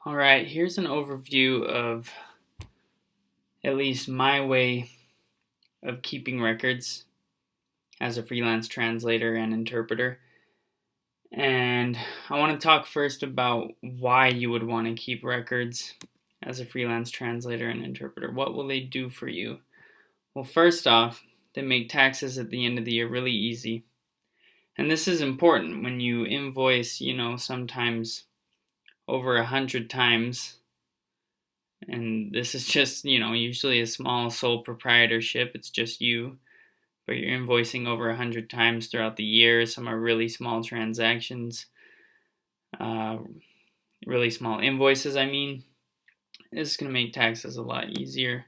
All right, here's an overview of at least my way of keeping records as a freelance translator and interpreter. And I want to talk first about why you would want to keep records as a freelance translator and interpreter. What will they do for you? Well, first off, they make taxes at the end of the year really easy. And this is important when you invoice, sometimes over 100 times. And this is just, usually a small sole proprietorship. It's just you, but you're invoicing over 100 times throughout the year. Some are really small transactions, really small invoices, I mean. This is going to make taxes a lot easier.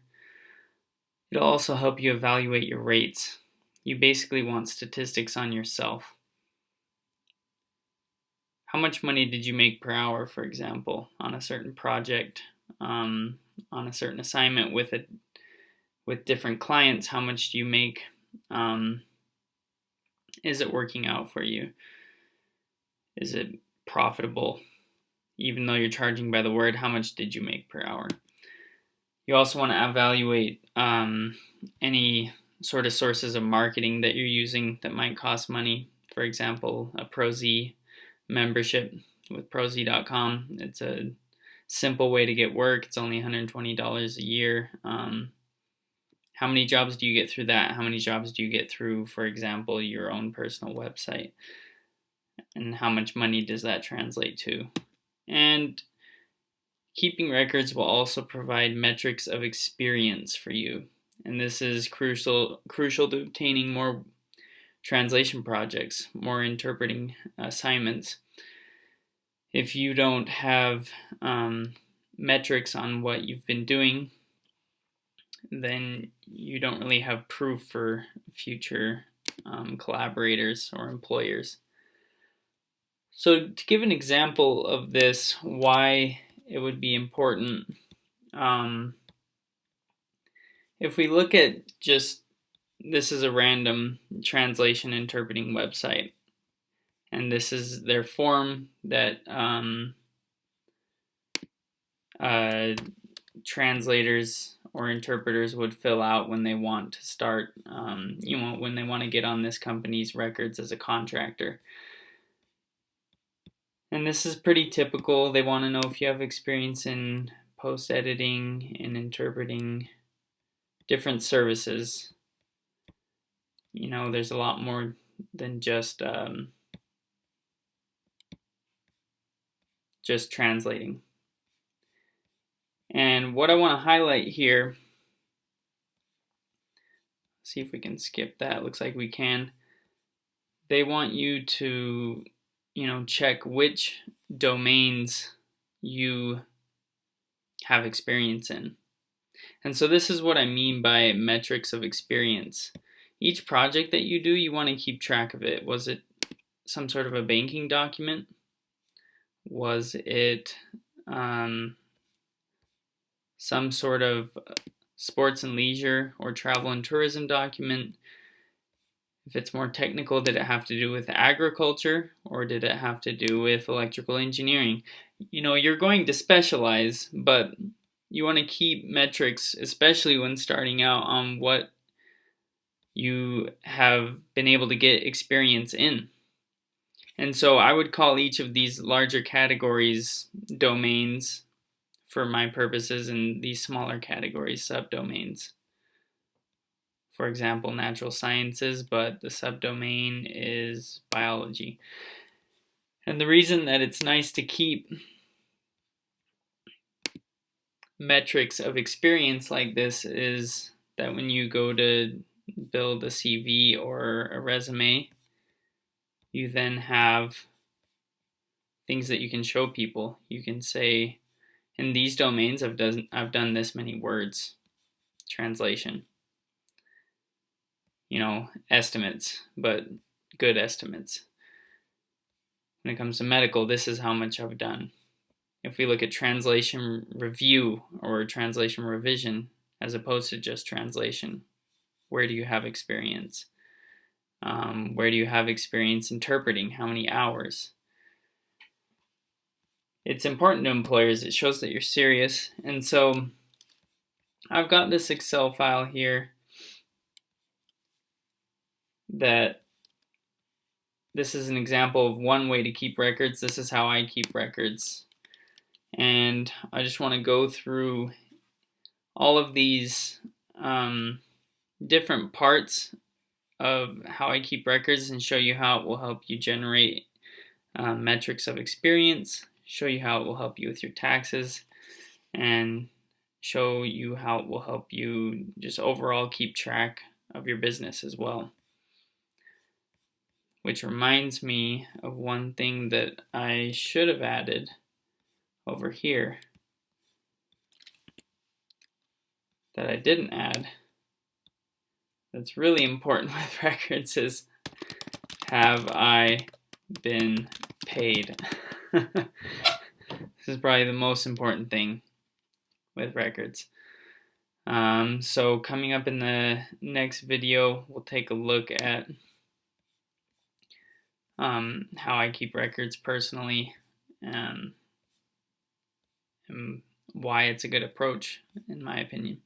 It'll also help you evaluate your rates. You basically want statistics on yourself. How much money did you make per hour, for example, on a certain project? On a certain assignment with different clients, how much do you make? Is it working out for you? Is it profitable? Even though you're charging by the word, how much did you make per hour? You also want to evaluate any sort of sources of marketing that you're using that might cost money. For example, a ProZ membership with ProZ.com. It's a simple way to get work. It's only $120 a year. How many jobs do you get through that? How many jobs do you get through, for example, your own personal website? And how much money does that translate to? And keeping records will also provide metrics of experience for you. And this is crucial to obtaining more translation projects, more interpreting assignments. If you don't have metrics on what you've been doing, then you don't really have proof for future collaborators or employers. So to give an example of this, why it would be important, if we look at this is a random translation interpreting website, and this is their form that translators or interpreters would fill out when they want to start, when they want to get on this company's records as a contractor. And this is pretty typical. They want to know if you have experience in post-editing and interpreting different services. There's a lot more than just translating. And what I want to highlight here, see if we can skip that. Looks like we can. They want you to, check which domains you have experience in. And so this is what I mean by metrics of experience. Each project that you do, you want to keep track of it. Was it some sort of a banking document? Was it some sort of sports and leisure or travel and tourism document? If it's more technical, did it have to do with agriculture or did it have to do with electrical engineering? You're going to specialize, but you want to keep metrics, especially when starting out, on what you have been able to get experience in. And so I would call each of these larger categories domains for my purposes, and these smaller categories subdomains. For example, natural sciences, but the subdomain is biology. And the reason that it's nice to keep metrics of experience like this is that when you go to build a CV or a resume, you then have things that you can show people. You can say, in these domains, I've done this many words, translation. Estimates, but good estimates. When it comes to medical, this is how much I've done. If we look at translation review or translation revision, as opposed to just translation, where do you have experience? Where do you have experience interpreting? How many hours? it's important to employers. It shows that you're serious. And so I've got this Excel file here that this is an example of one way to keep records. This is how I keep records. And I just want to go through all of these different parts of how I keep records and show you how it will help you generate metrics of experience, show you how it will help you with your taxes, and show you how it will help you just overall keep track of your business as well. Which reminds me of one thing that I should have added over here that I didn't add. That's really important with records is, have I been paid? This is probably the most important thing with records. So coming up in the next video, we'll take a look at how I keep records personally, and why it's a good approach, in my opinion.